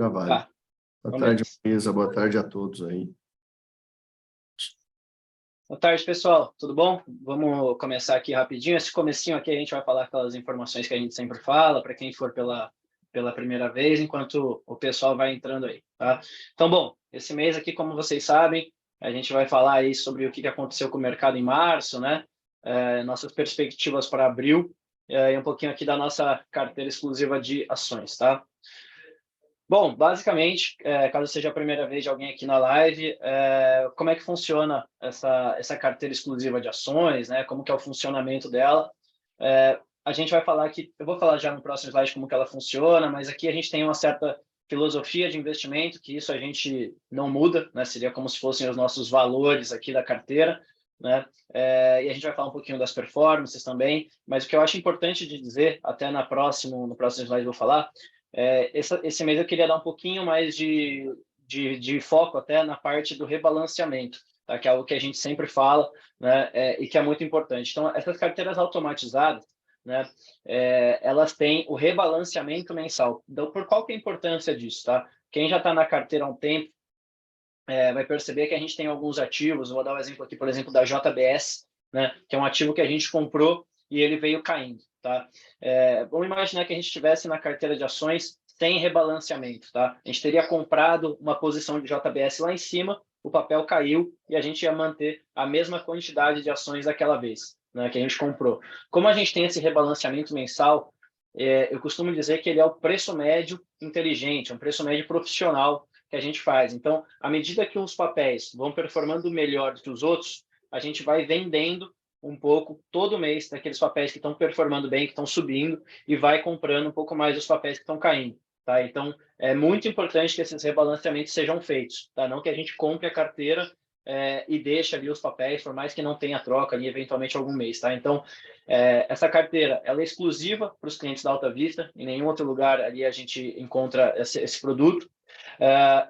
Já vai. Tá, Boa então tarde, beleza. Marisa. Boa tarde a todos aí. Boa tarde, pessoal. Tudo bom? Vamos começar aqui rapidinho. Esse comecinho aqui a gente vai falar aquelas informações que a gente sempre fala, para quem for pela primeira vez, enquanto o pessoal vai entrando aí, tá? Então, bom, esse mês aqui, como vocês sabem, a gente vai falar aí sobre o que aconteceu com o mercado em março, né? Nossas perspectivas para abril, e um pouquinho aqui da nossa carteira exclusiva de ações, tá? Bom, basicamente, caso seja a primeira vez de alguém aqui na live, como é que funciona essa carteira exclusiva de ações, né? Como que é o funcionamento dela? A gente vai falar aqui, eu vou falar já no próximo slide como que ela funciona, mas aqui a gente tem uma certa filosofia de investimento, que isso a gente não muda, né? Seria como se fossem os nossos valores aqui da carteira, né? E a gente vai falar um pouquinho das performances também, mas o que eu acho importante de dizer, até no próximo slide eu vou falar, esse mês eu queria dar um pouquinho mais de foco até na parte do rebalanceamento, tá? Que é algo que a gente sempre fala, né? E que é muito importante. Então, essas carteiras automatizadas, né? Elas têm o rebalanceamento mensal. Então, por qual que é a importância disso, tá? Quem já está na carteira há um tempo vai perceber que a gente tem alguns ativos, vou dar um exemplo aqui, por exemplo, da JBS, né? Que é um ativo que a gente comprou e ele veio caindo, tá? Vamos imaginar que a gente estivesse na carteira de ações sem rebalanceamento, tá? A gente teria comprado uma posição de JBS lá em cima, o papel caiu e a gente ia manter a mesma quantidade de ações daquela vez, né, que a gente comprou. Como a gente tem esse rebalanceamento mensal, eu costumo dizer que ele é o preço médio inteligente, é um preço médio profissional que a gente faz. Então, à medida que os papéis vão performando melhor do que os outros, a gente vai vendendo um pouco todo mês daqueles papéis que estão performando bem, que estão subindo, e vai comprando um pouco mais dos papéis que estão caindo. Tá? Então, é muito importante que esses rebalanceamentos sejam feitos. Tá? Não que a gente compre a carteira e deixe ali os papéis, por mais que não tenha troca ali, eventualmente, algum mês. Tá? Então, essa carteira ela é exclusiva para os clientes da Alta Vista. Em nenhum outro lugar ali a gente encontra esse produto.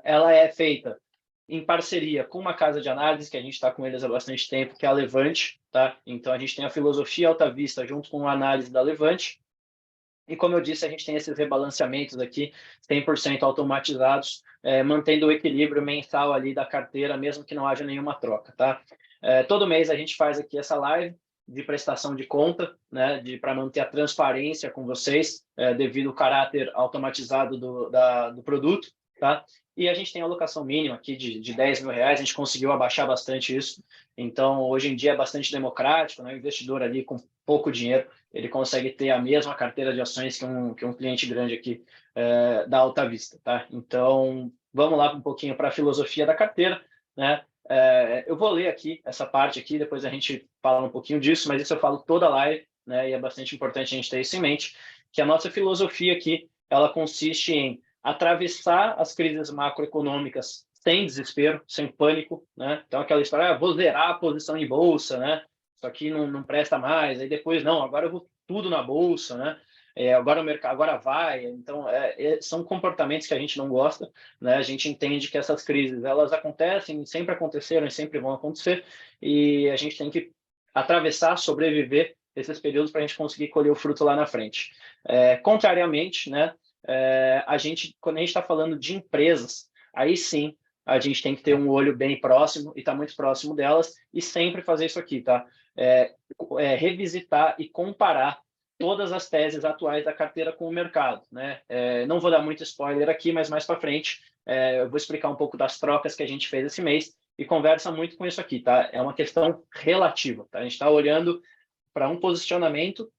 Ela é feita em parceria com uma casa de análise, que a gente está com eles há bastante tempo, que é a Levante, tá? Então, a gente tem a filosofia Alta Vista junto com a análise da Levante. E, como eu disse, a gente tem esses rebalanceamentos aqui, 100% automatizados, mantendo o equilíbrio mensal ali da carteira, mesmo que não haja nenhuma troca, tá? Todo mês a gente faz aqui essa live de prestação de conta, né, para manter a transparência com vocês, devido ao caráter automatizado do produto, tá? E a gente tem a alocação mínima aqui de R$ 10.000, a gente conseguiu abaixar bastante isso, então hoje em dia é bastante democrático, né? O investidor ali com pouco dinheiro, ele consegue ter a mesma carteira de ações que um cliente grande aqui da Alta Vista, tá? Então, vamos lá um pouquinho para a filosofia da carteira, né? Eu vou ler aqui essa parte aqui, depois a gente fala um pouquinho disso, mas isso eu falo toda a live, né? E é bastante importante a gente ter isso em mente, que a nossa filosofia aqui, ela consiste em atravessar as crises macroeconômicas sem desespero, sem pânico, né? Então, aquela história, vou zerar a posição em bolsa, né? Isso aqui não presta mais, aí depois, não, agora eu vou tudo na bolsa, né? Agora o mercado agora vai. Então, são comportamentos que a gente não gosta, né? A gente entende que essas crises, elas acontecem, sempre aconteceram e sempre vão acontecer, e a gente tem que atravessar, sobreviver esses períodos para a gente conseguir colher o fruto lá na frente. Contrariamente, né? Quando a gente está falando de empresas, aí sim, a gente tem que ter um olho bem próximo e estar muito próximo delas e sempre fazer isso aqui, tá? Revisitar e comparar todas as teses atuais da carteira com o mercado, né? Não vou dar muito spoiler aqui, mas mais para frente eu vou explicar um pouco das trocas que a gente fez esse mês e conversa muito com isso aqui, tá? É uma questão relativa, tá? A gente está olhando para um posicionamento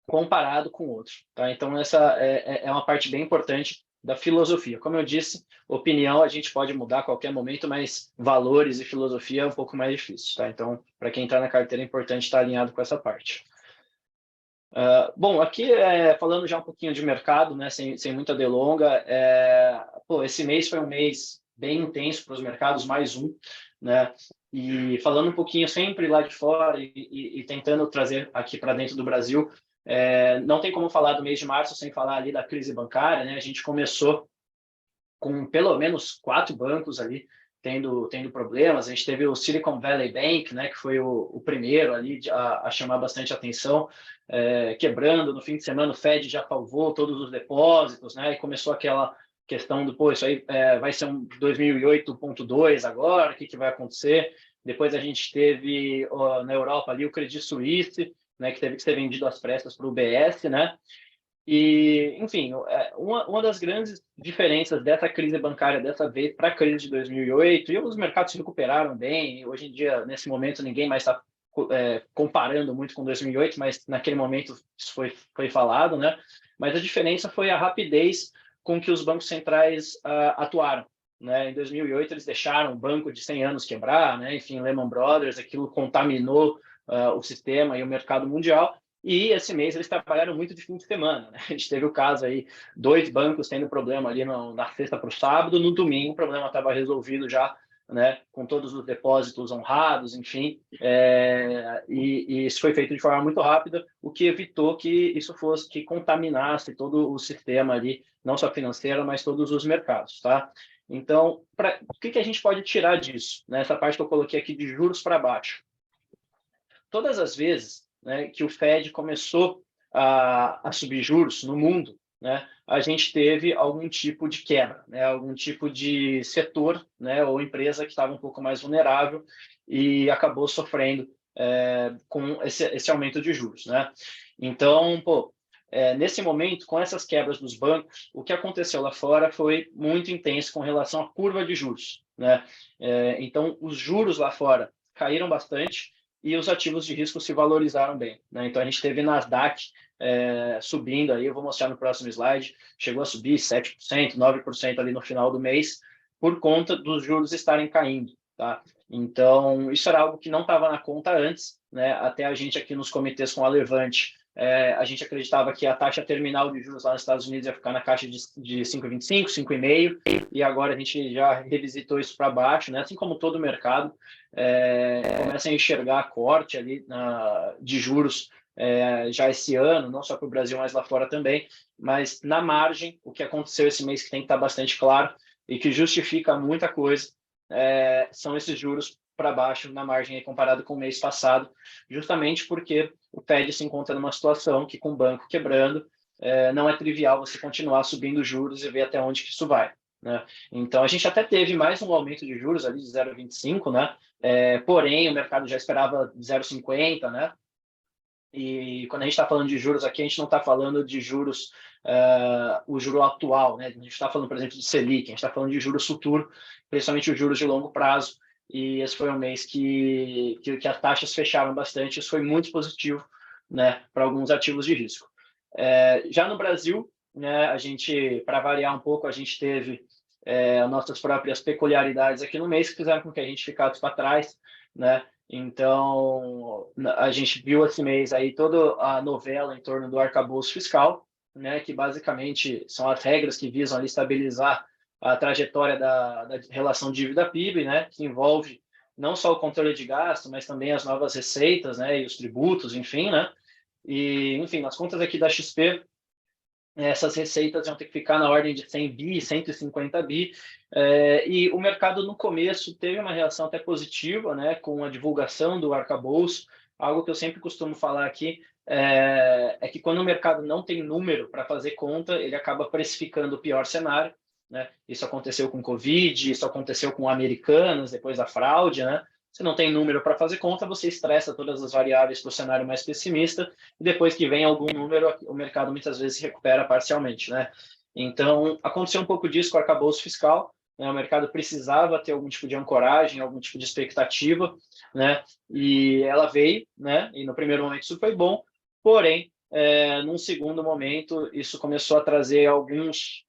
comparado com outro, tá? Então, essa é uma parte bem importante da filosofia. Como eu disse, opinião a gente pode mudar a qualquer momento, mas valores e filosofia é um pouco mais difícil, tá? Então, para quem está na carteira, é importante estar alinhado com essa parte. Bom, aqui falando já um pouquinho de mercado, né, sem muita delonga, esse mês foi um mês bem intenso para os mercados, mais um, né? E falando um pouquinho sempre lá de fora e tentando trazer aqui para dentro do Brasil, não tem como falar do mês de março sem falar ali da crise bancária, né? A gente começou com pelo menos 4 bancos ali tendo problemas. A gente teve o Silicon Valley Bank, né, que foi o primeiro ali a chamar bastante atenção, quebrando. No fim de semana o Fed já salvou todos os depósitos, né, e começou questão do, pô, isso aí vai ser um 2008.2 agora, o que vai acontecer? Depois a gente teve na Europa ali o Credit Suisse, né, que teve que ser vendido às pressas para o UBS, né? E, enfim, uma das grandes diferenças dessa crise bancária dessa vez para a crise de 2008, e os mercados se recuperaram bem, hoje em dia, nesse momento, ninguém mais está comparando muito com 2008, mas naquele momento isso foi falado, né? Mas a diferença foi a rapidez com que os bancos centrais atuaram. Né? Em 2008, eles deixaram o banco de 100 anos quebrar, né? Enfim, Lehman Brothers, aquilo contaminou o sistema e o mercado mundial. E esse mês eles trabalharam muito de fim de semana. Né? A gente teve o caso aí, 2 bancos tendo problema ali na sexta para o sábado, no domingo o problema estava resolvido já, né? Com todos os depósitos honrados, enfim. E isso foi feito de forma muito rápida, o que evitou que isso fosse, que contaminasse todo o sistema ali, não só financeiro, mas todos os mercados, tá? Então, o que a gente pode tirar disso? Nessa parte que eu coloquei aqui de juros para baixo. Todas as vezes, né, que o Fed começou a subir juros no mundo, né, a gente teve algum tipo de quebra, né, algum tipo de setor, né, ou empresa que estava um pouco mais vulnerável e acabou sofrendo com esse aumento de juros. Né? Então, nesse momento, com essas quebras dos bancos, o que aconteceu lá fora foi muito intenso com relação à curva de juros. Né? Então, os juros lá fora caíram bastante, e os ativos de risco se valorizaram bem. Né? Então, a gente teve Nasdaq subindo, aí eu vou mostrar no próximo slide, chegou a subir 7%, 9% ali no final do mês, por conta dos juros estarem caindo. Tá? Então, isso era algo que não estava na conta antes, né? Até a gente aqui nos comitês com a Levante, a gente acreditava que a taxa terminal de juros lá nos Estados Unidos ia ficar na caixa de 5,25, 5,5, e agora a gente já revisitou isso para baixo, né? Assim como todo o mercado, começa a enxergar corte ali de juros já esse ano, não só para o Brasil, mas lá fora também. Mas na margem, o que aconteceu esse mês que tem que estar bastante claro e que justifica muita coisa são esses juros para baixo na margem aí, comparado com o mês passado, justamente porque o Fed se encontra numa situação que, com o banco quebrando, não é trivial você continuar subindo juros e ver até onde que isso vai. Né? Então, a gente até teve mais um aumento de juros ali de 0,25, né? Porém, o mercado já esperava 0,50, né? E quando a gente está falando de juros aqui, a gente não está falando de juros, o juro atual, né? A gente está falando, por exemplo, de Selic, a gente está falando de juros futuro, principalmente os juros de longo prazo, e esse foi um mês que as taxas fecharam bastante, isso foi muito positivo, né, para alguns ativos de risco. Já no Brasil, né, a gente, para variar um pouco, a gente teve nossas próprias peculiaridades aqui no mês que fizeram com que a gente ficasse para trás, né? Então, a gente viu esse mês aí toda a novela em torno do arcabouço fiscal, né, que basicamente são as regras que visam ali estabilizar a trajetória da relação dívida-PIB, né, que envolve não só o controle de gasto, mas também as novas receitas, né, e os tributos, enfim, né? E, enfim, nas contas aqui da XP, essas receitas vão ter que ficar na ordem de 100 bi, 150 bi, e o mercado no começo teve uma reação até positiva, né, com a divulgação do arcabouço. Algo que eu sempre costumo falar aqui é que quando o mercado não tem número para fazer conta, ele acaba precificando o pior cenário. Né? Isso aconteceu com Covid, isso aconteceu com Americanas, depois da fraude, né? Se não tem número para fazer conta, você estressa todas as variáveis para o cenário mais pessimista, e depois que vem algum número, o mercado muitas vezes se recupera parcialmente. Né? Então, aconteceu um pouco disso com o arcabouço fiscal, né? O mercado precisava ter algum tipo de ancoragem, algum tipo de expectativa, né? E ela veio, né? E no primeiro momento isso foi bom, porém, num segundo momento, isso começou a trazer alguns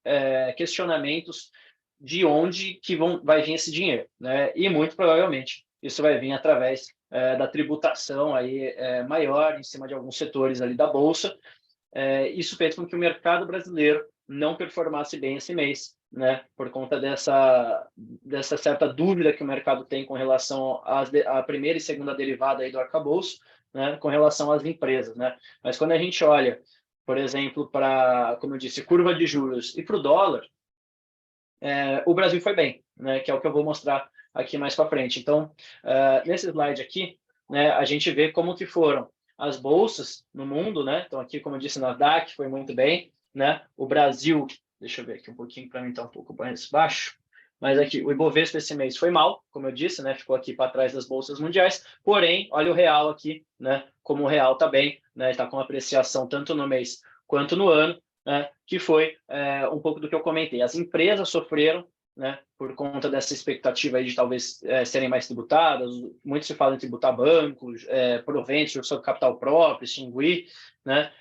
questionamentos de onde que vai vir esse dinheiro, né? E muito provavelmente isso vai vir através da tributação aí, maior em cima de alguns setores ali da Bolsa. Isso fez com que o mercado brasileiro não performasse bem esse mês, né? Por conta dessa certa dúvida que o mercado tem com relação à primeira e segunda derivada aí do arcabouço, né? Com relação às empresas. Né? Mas quando a gente olha, por exemplo, para, como eu disse, curva de juros e para o dólar, o Brasil foi bem, né? Que é o que eu vou mostrar aqui mais para frente. Então, nesse slide aqui, né, a gente vê como que foram as bolsas no mundo, né? Então, aqui, como eu disse, Nasdaq foi muito bem, né? O Brasil Deixa eu ver aqui um pouquinho, para mim está um pouco mais baixo. Mas aqui, o Ibovespa esse mês foi mal, como eu disse, né? Ficou aqui para trás das bolsas mundiais. Porém, olha o real aqui, né? Como o real está bem, né? Está com apreciação tanto no mês quanto no ano, né? Que foi um pouco do que eu comentei. As empresas sofreram, né? Por conta dessa expectativa aí de talvez serem mais tributadas. Muito se fala em tributar bancos, proventos sobre capital próprio, extinguir, né?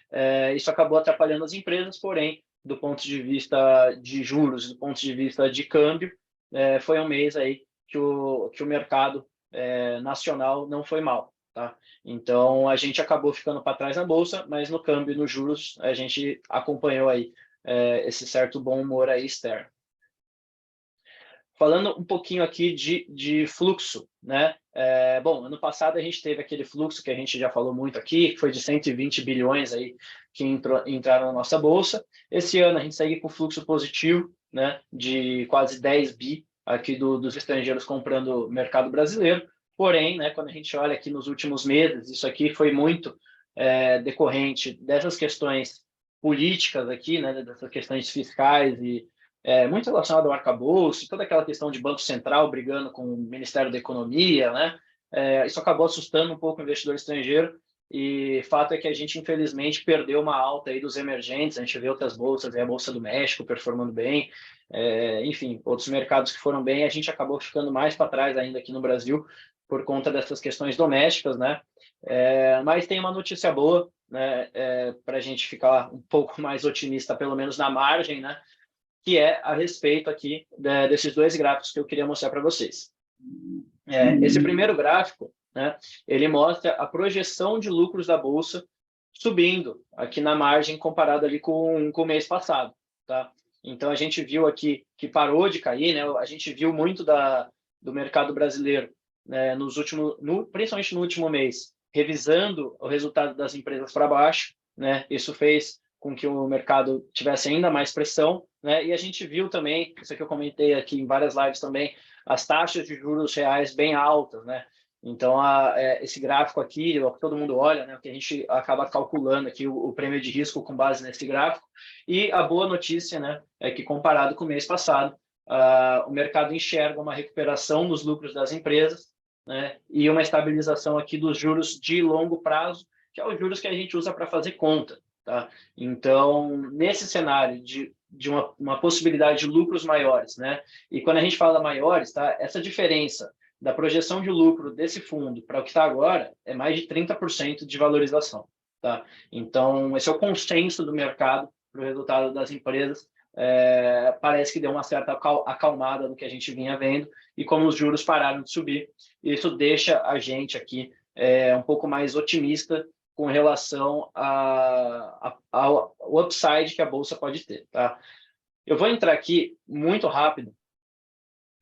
Isso acabou atrapalhando as empresas, porém, do ponto de vista de juros, do ponto de vista de câmbio, foi um mês aí que o mercado nacional não foi mal, tá? Então, a gente acabou ficando para trás na Bolsa, mas no câmbio e nos juros, a gente acompanhou aí esse certo bom humor aí externo. Falando um pouquinho aqui de fluxo, né? Bom, ano passado a gente teve aquele fluxo que a gente já falou muito aqui, que foi de 120 bilhões aí que entraram na nossa bolsa. Esse ano a gente segue com fluxo positivo, né? De quase 10 bi aqui dos estrangeiros comprando o mercado brasileiro. Porém, né? Quando a gente olha aqui nos últimos meses, isso aqui foi muito decorrente dessas questões políticas aqui, né? Dessas questões fiscais e muito relacionado ao arcabouço, toda aquela questão de Banco Central brigando com o Ministério da Economia, né? Isso acabou assustando um pouco o investidor estrangeiro e fato é que a gente, infelizmente, perdeu uma alta aí dos emergentes, a gente vê outras bolsas, a Bolsa do México performando bem, enfim, outros mercados que foram bem, a gente acabou ficando mais para trás ainda aqui no Brasil por conta dessas questões domésticas, né? Mas tem uma notícia boa, né? Para a gente ficar um pouco mais otimista, pelo menos na margem, né? Que é a respeito aqui desses dois gráficos que eu queria mostrar para vocês. Esse primeiro gráfico, né, ele mostra a projeção de lucros da Bolsa subindo aqui na margem comparado ali com o mês passado. Tá? Então, a gente viu aqui que parou de cair, né? A gente viu muito do mercado brasileiro, né, principalmente no último mês, revisando o resultado das empresas para baixo. Né? Isso fez com que o mercado tivesse ainda mais pressão, né? E a gente viu também, isso aqui eu comentei aqui em várias lives também, as taxas de juros reais bem altas, né? Então, esse gráfico aqui, o que todo mundo olha, né? O que a gente acaba calculando aqui, o prêmio de risco com base nesse gráfico. E a boa notícia, né, é que comparado com o mês passado, o mercado enxerga uma recuperação dos lucros das empresas, né, e uma estabilização aqui dos juros de longo prazo, que é os juros que a gente usa para fazer conta. Tá? Então, nesse cenário de uma possibilidade de lucros maiores, né? E quando a gente fala maiores, tá? Essa diferença da projeção de lucro desse fundo para o que está agora é mais de 30% de valorização. Tá? Então, esse é o consenso do mercado para o resultado das empresas. Parece que deu uma certa acalmada no que a gente vinha vendo, e como os juros pararam de subir, isso deixa a gente aqui um pouco mais otimista com relação ao upside que a Bolsa pode ter. Tá? Eu vou entrar aqui muito rápido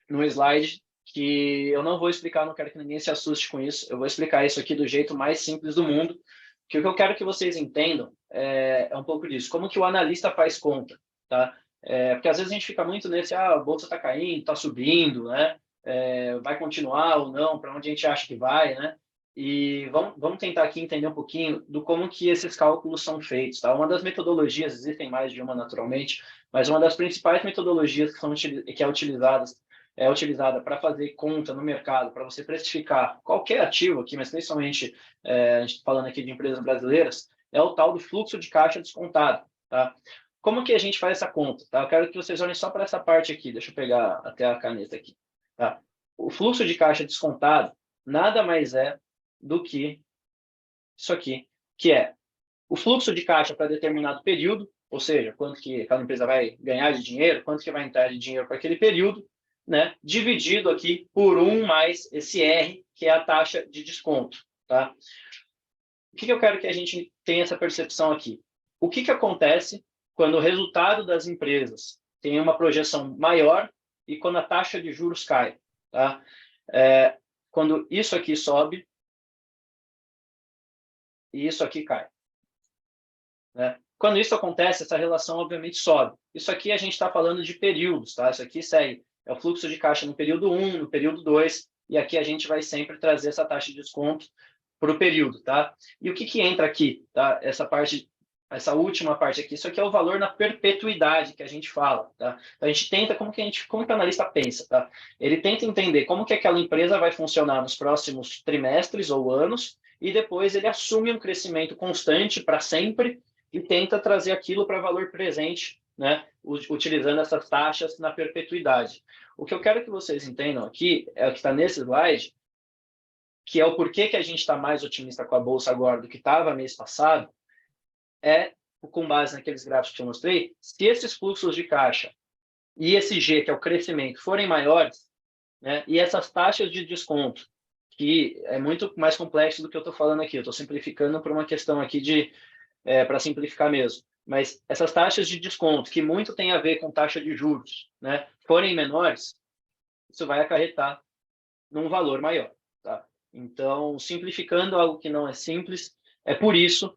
no slide que eu não vou explicar, não quero que ninguém se assuste com isso, eu vou explicar isso aqui do jeito mais simples do mundo, que o que eu quero que vocês entendam é um pouco disso, como que o analista faz conta. Tá? Porque às vezes a gente fica muito nesse, a Bolsa está caindo, está subindo, né? Vai continuar ou não, para onde a gente acha que vai, né? E vamos tentar aqui entender um pouquinho do como que esses cálculos são feitos. Tá? Uma das metodologias, existem mais de uma naturalmente, mas uma das principais metodologias que é utilizada para fazer conta no mercado, para você precificar qualquer ativo aqui, mas principalmente a gente falando aqui de empresas brasileiras, é o tal do fluxo de caixa descontado. Tá? Como que a gente faz essa conta? Tá? Eu quero que vocês olhem só para essa parte aqui. Deixa eu pegar até a caneta aqui. Tá? O fluxo de caixa descontado nada mais é do que isso aqui, que é o fluxo de caixa para determinado período, ou seja, quanto que aquela empresa vai ganhar de dinheiro, quanto que vai entrar de dinheiro para aquele período, né, dividido aqui por 1 mais esse R, que é a taxa de desconto. Tá? O que eu quero que a gente tenha essa percepção aqui? O que acontece quando o resultado das empresas tem uma projeção maior e quando a taxa de juros cai? Tá? Quando isso aqui sobe, e isso aqui cai. Né? Quando isso acontece, essa relação obviamente sobe. Isso aqui a gente está falando de períodos, tá? Isso aqui segue, é o fluxo de caixa no período 1, no período 2, e aqui a gente vai sempre trazer essa taxa de desconto para o período, tá? E o que entra aqui, tá? Essa parte essa última parte aqui, isso aqui é o valor na perpetuidade que a gente fala, tá? Então, a gente tenta, como que o analista pensa, tá? Ele tenta entender como que aquela empresa vai funcionar nos próximos trimestres ou anos, e depois ele assume um crescimento constante para sempre e tenta trazer aquilo para valor presente, né? Utilizando essas taxas na perpetuidade. O que eu quero que vocês entendam aqui, é o que está nesse slide, que é o porquê que a gente está mais otimista com a Bolsa agora do que estava mês passado, é, com base naqueles gráficos que eu mostrei, se esses fluxos de caixa e esse G, que é o crescimento, forem maiores, né, e essas taxas de desconto, que é muito mais complexo do que eu estou falando aqui, eu estou simplificando por uma questão aqui para simplificar mesmo, mas essas taxas de desconto, que muito tem a ver com taxa de juros, né, forem menores, isso vai acarretar num valor maior. Tá? Então, simplificando algo que não é simples, é por isso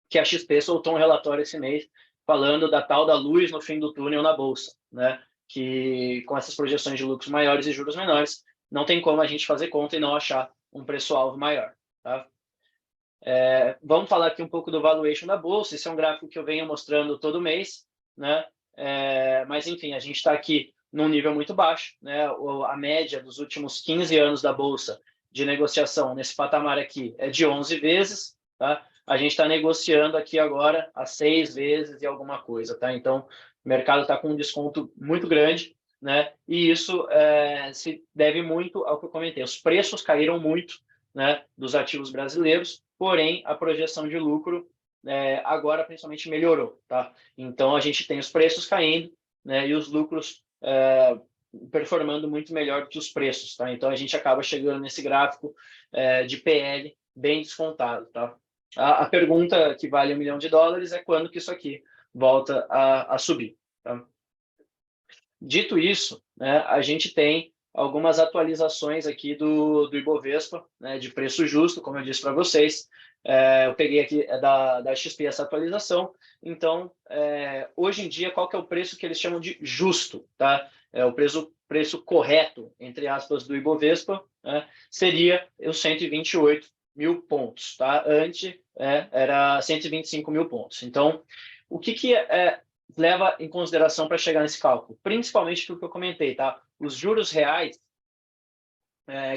que a XP soltou um relatório esse mês falando da tal da luz no fim do túnel na Bolsa, né? Que com essas projeções de lucros maiores e juros menores, não tem como a gente fazer conta e não achar um preço-alvo maior. Tá? Vamos falar aqui um pouco do valuation da Bolsa. Esse é um gráfico que eu venho mostrando todo mês, né? Mas, enfim, a gente está aqui num nível muito baixo, né? A média dos últimos 15 anos da Bolsa de negociação nesse patamar aqui é de 11 vezes, tá? A gente está negociando aqui agora a 6 vezes e alguma coisa, tá? Então, o mercado está com um desconto muito grande, né? E isso se deve muito ao que eu comentei. Os preços caíram muito, né, dos ativos brasileiros, porém, a projeção de lucro agora, principalmente, melhorou, tá? Então, a gente tem os preços caindo, né, e os lucros performando muito melhor do que os preços, tá? Então, a gente acaba chegando nesse gráfico de PL bem descontado, tá? A pergunta que vale $1 milhão é quando que isso aqui volta a subir, tá? Dito isso, né, a gente tem algumas atualizações aqui do Ibovespa, né, de preço justo, como eu disse para vocês. Eu peguei aqui da XP essa atualização. Então, hoje em dia, qual que é o preço que eles chamam de justo? Tá? O preço correto, entre aspas, do Ibovespa, né, seria os 128 mil pontos. Tá? Antes, era 125 mil pontos. Então, o que leva em consideração para chegar nesse cálculo? Principalmente aquilo que eu comentei, tá? Os juros reais,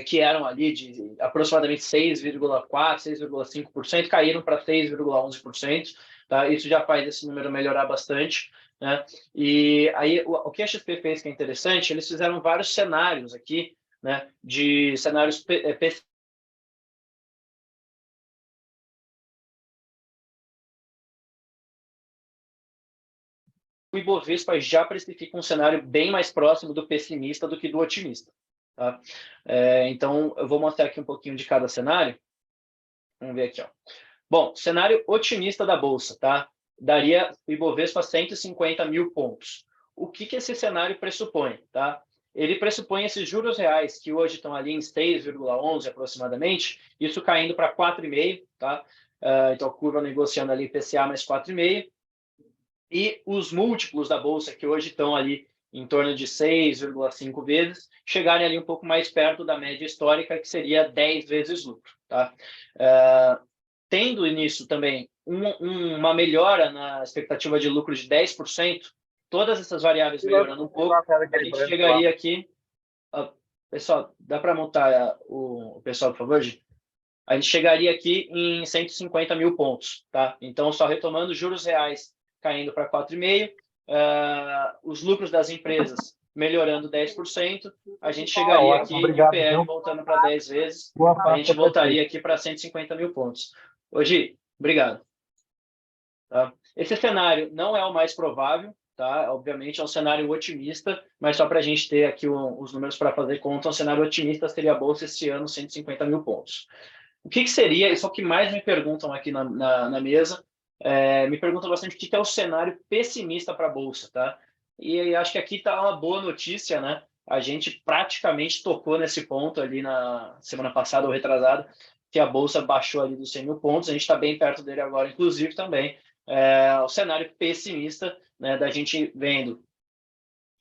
que eram ali de aproximadamente 6,4%, 6,5%, caíram para 6,11%. Tá? Isso já faz esse número melhorar bastante. Né? E aí, o que a XP fez que é interessante, eles fizeram vários cenários aqui, né, de cenários o Ibovespa já precifica um cenário bem mais próximo do pessimista do que do otimista. Tá? Então, eu vou mostrar aqui um pouquinho de cada cenário. Vamos ver aqui. Ó. Bom, cenário otimista da Bolsa, tá? Daria o Ibovespa 150 mil pontos. O que esse cenário pressupõe? Tá? Ele pressupõe esses juros reais, que hoje estão ali em 6,11 aproximadamente, isso caindo para 4,5, tá? Então, a curva negociando ali IPCA mais 4,5, e os múltiplos da Bolsa, que hoje estão ali em torno de 6,5 vezes, chegarem ali um pouco mais perto da média histórica, que seria 10 vezes lucro. Tá? Tendo nisso também uma melhora na expectativa de lucro de 10%, todas essas variáveis melhorando um pouco, a gente chegaria aqui... pessoal, dá para montar o pessoal, por favor, Gi? A gente chegaria aqui em 150 mil pontos. Tá? Então, só retomando, juros reais caindo para 4,5%, os lucros das empresas melhorando 10%, a gente chegaria aqui em PL voltando para 10 vezes, a gente voltaria aqui para 150 mil pontos. Hoje, obrigado. Tá? Esse cenário não é o mais provável, tá? Obviamente é um cenário otimista, mas só para a gente ter aqui os números para fazer conta, um cenário otimista seria a Bolsa esse ano 150 mil pontos. O que seria, isso é o que mais me perguntam aqui na mesa, me perguntam bastante o que é o cenário pessimista para a Bolsa, tá? E acho que aqui está uma boa notícia, né? A gente praticamente tocou nesse ponto ali na semana passada ou retrasada, que a Bolsa baixou ali dos 100 mil pontos, a gente está bem perto dele agora, inclusive também o cenário pessimista, né, da gente vendo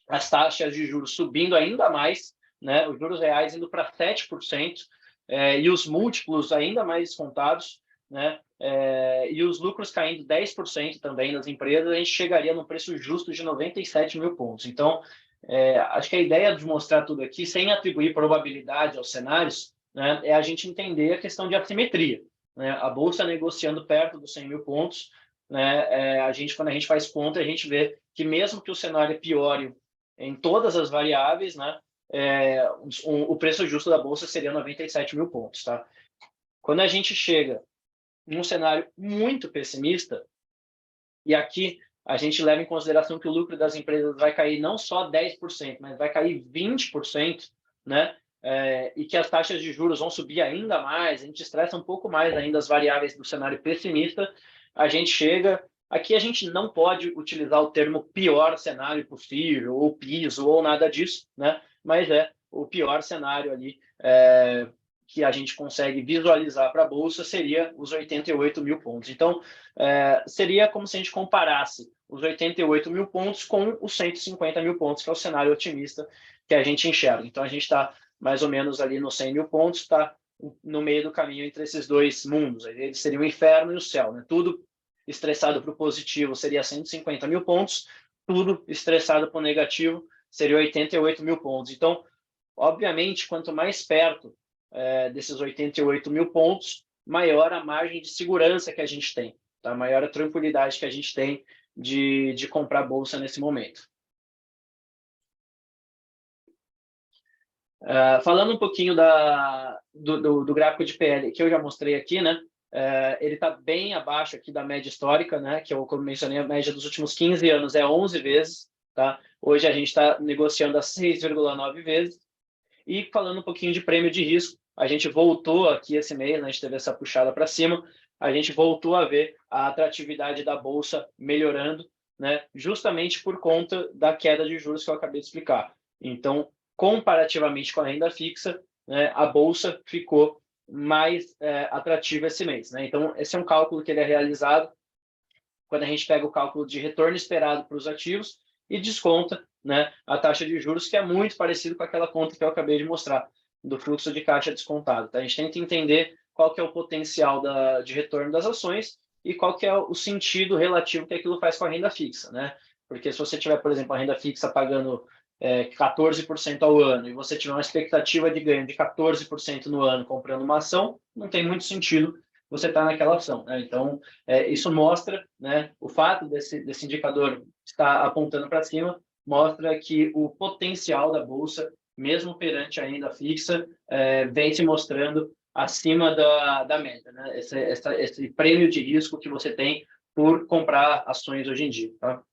as taxas de juros subindo ainda mais, né, os juros reais indo para 7%, e os múltiplos ainda mais descontados, né? E os lucros caindo 10% também das empresas, a gente chegaria num preço justo de 97 mil pontos. Então, acho que a ideia de mostrar tudo aqui, sem atribuir probabilidade aos cenários, né, é a gente entender a questão de assimetria, né? A Bolsa negociando perto dos 100 mil pontos, né, quando a gente faz conta, a gente vê que mesmo que o cenário piore em todas as variáveis, né, o preço justo da Bolsa seria 97 mil pontos. Tá? Quando a gente chega num cenário muito pessimista, e aqui a gente leva em consideração que o lucro das empresas vai cair não só 10%, mas vai cair 20%, né? E que as taxas de juros vão subir ainda mais, a gente estressa um pouco mais ainda as variáveis do cenário pessimista, a gente chega... Aqui a gente não pode utilizar o termo pior cenário possível, ou piso, ou nada disso, né? Mas o pior cenário ali que a gente consegue visualizar para a Bolsa seria os 88 mil pontos. Então, seria como se a gente comparasse os 88 mil pontos com os 150 mil pontos, que é o cenário otimista que a gente enxerga. Então, a gente está mais ou menos ali nos 100 mil pontos, está no meio do caminho entre esses dois mundos. Eles seriam o inferno e o céu, né? Tudo estressado para o positivo seria 150 mil pontos, tudo estressado para o negativo seria 88 mil pontos. Então, obviamente, quanto mais perto desses 88 mil pontos, maior a margem de segurança que a gente tem, tá? Maior a tranquilidade que a gente tem de comprar bolsa nesse momento. Falando um pouquinho do gráfico de PL que eu já mostrei aqui, né? Ele está bem abaixo aqui da média histórica, né? Que eu, como mencionei, a média dos últimos 15 anos é 11 vezes, tá? Hoje a gente está negociando a 6,9 vezes. E falando um pouquinho de prêmio de risco, a gente voltou aqui esse mês, né, a gente teve essa puxada para cima, a gente voltou a ver a atratividade da Bolsa melhorando, né, justamente por conta da queda de juros que eu acabei de explicar. Então, comparativamente com a renda fixa, né, a Bolsa ficou mais atrativa esse mês. Né? Então, esse é um cálculo que ele é realizado quando a gente pega o cálculo de retorno esperado para os ativos e desconta, né, a taxa de juros, que é muito parecido com aquela conta que eu acabei de mostrar, do fluxo de caixa descontado. Tá? A gente tenta entender qual que é o potencial de retorno das ações e qual que é o sentido relativo que aquilo faz com a renda fixa. Né? Porque se você tiver, por exemplo, a renda fixa pagando 14% ao ano e você tiver uma expectativa de ganho de 14% no ano comprando uma ação, não tem muito sentido você estar naquela ação. Né? Então, isso mostra, né, o fato desse indicador estar apontando para cima, mostra que o potencial da Bolsa, mesmo perante a renda fixa, vem se mostrando acima da média. Né? Esse prêmio de risco que você tem por comprar ações hoje em dia. Tá?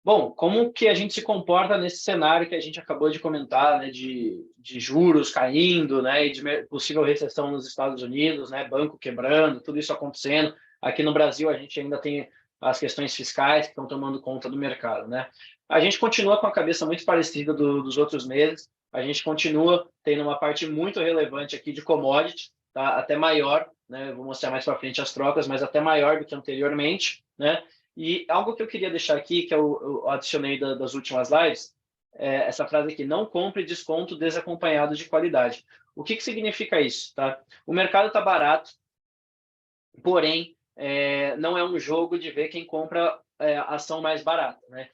Bom, como que a gente se comporta nesse cenário que a gente acabou de comentar, né, de juros caindo, né, e de possível recessão nos Estados Unidos, né, banco quebrando, tudo isso acontecendo. Aqui no Brasil, a gente ainda tem as questões fiscais que estão tomando conta do mercado, né? A gente continua com a cabeça muito parecida dos outros meses. A gente continua tendo uma parte muito relevante aqui de commodity, tá? Até maior, né? Vou mostrar mais para frente as trocas, mas até maior do que anteriormente, né? E algo que eu queria deixar aqui, que eu adicionei das últimas lives, é essa frase aqui: não compre desconto desacompanhado de qualidade. O que significa isso? Tá? O mercado está barato, porém, não é um jogo de ver quem compra a ação mais barata. Né?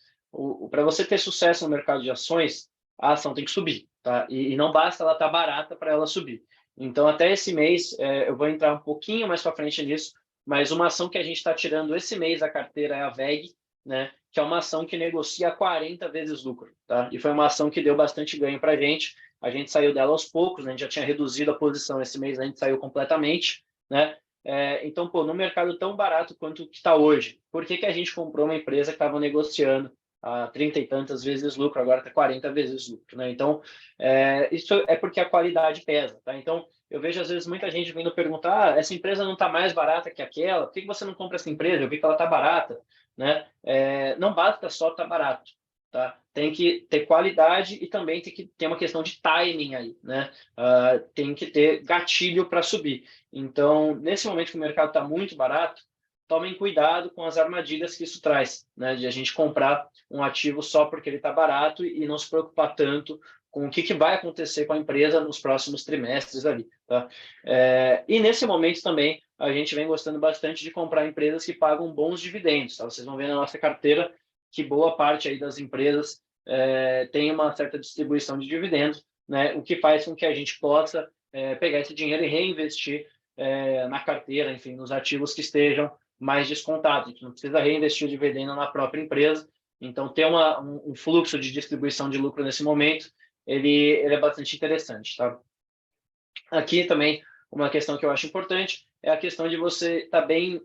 Para você ter sucesso no mercado de ações, a ação tem que subir. Tá? E não basta ela estar barata para ela subir. Então, até esse mês, eu vou entrar um pouquinho mais para frente nisso, mas uma ação que a gente está tirando esse mês da carteira é a VEG, né? Que é uma ação que negocia 40 vezes lucro. Tá? E foi uma ação que deu bastante ganho para a gente. A gente saiu dela aos poucos, né? A gente já tinha reduzido a posição esse mês, a gente saiu completamente. Né? Então, pô, no mercado tão barato quanto que está hoje, por que a gente comprou uma empresa que estava negociando a 30 e tantas vezes lucro, agora está 40 vezes lucro? Né? Então, isso é porque a qualidade pesa. Tá? Então, eu vejo, às vezes, muita gente vindo perguntar: essa empresa não está mais barata que aquela? Por que você não compra essa empresa? Eu vi que ela está barata. Né? Não basta só estar barato. Tá? Tem que ter qualidade e também tem que ter uma questão de timing aí. Né? Tem que ter gatilho para subir. Então, nesse momento que o mercado está muito barato, tomem cuidado com as armadilhas que isso traz, né? De a gente comprar um ativo só porque ele está barato e não se preocupar tanto com o que vai acontecer com a empresa nos próximos trimestres ali, tá? E nesse momento também a gente vem gostando bastante de comprar empresas que pagam bons dividendos, tá? Vocês vão ver na nossa carteira que boa parte aí das empresas tem uma certa distribuição de dividendos, né? O que faz com que a gente possa pegar esse dinheiro e reinvestir na carteira, enfim, nos ativos que estejam mais descontados. A gente não precisa reinvestir o dividendo na própria empresa. Então, ter um fluxo de distribuição de lucro nesse momento, ele é bastante interessante, tá? Aqui também, uma questão que eu acho importante é a questão de você estar bem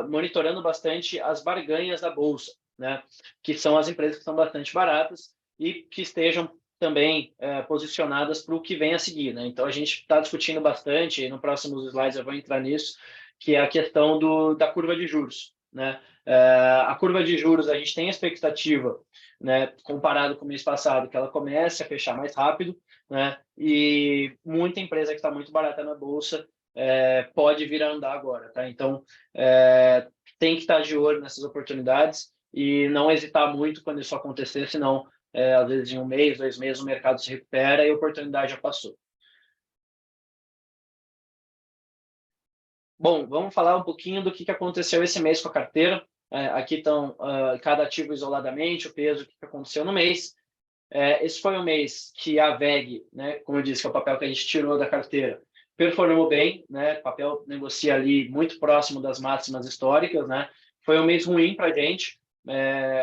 monitorando bastante as barganhas da Bolsa, né? Que são as empresas que são bastante baratas e que estejam também posicionadas para o que vem a seguir, né? Então, a gente está discutindo bastante, e no próximos slides eu vou entrar nisso, que é a questão da curva de juros, né? A curva de juros, a gente tem a expectativa, né, comparado com o mês passado, que ela comece a fechar mais rápido, né? E muita empresa que está muito barata na bolsa pode vir a andar agora, tá? Então, tem que estar de olho nessas oportunidades e não hesitar muito quando isso acontecer, senão, às vezes, em um mês, 2 meses, o mercado se recupera e a oportunidade já passou. Bom, vamos falar um pouquinho do que aconteceu esse mês com a carteira. Aqui estão cada ativo isoladamente, o peso, o que aconteceu no mês. Esse foi um mês que a VEG, né, como eu disse, que é o papel que a gente tirou da carteira, performou bem, né? O papel negocia ali muito próximo das máximas históricas, né? Foi um mês ruim para a gente,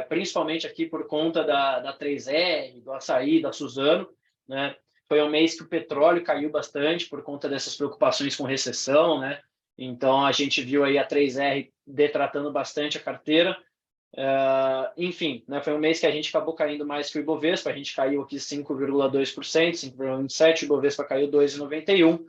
principalmente aqui por conta da 3R, do Açaí, da Suzano, né? Foi um mês que o petróleo caiu bastante por conta dessas preocupações com recessão, né? Então, a gente viu aí a 3R detratando bastante a carteira. Enfim, né, foi um mês que a gente acabou caindo mais que o Ibovespa, a gente caiu aqui 5,2%, 5,27%, o Ibovespa caiu 2,91%.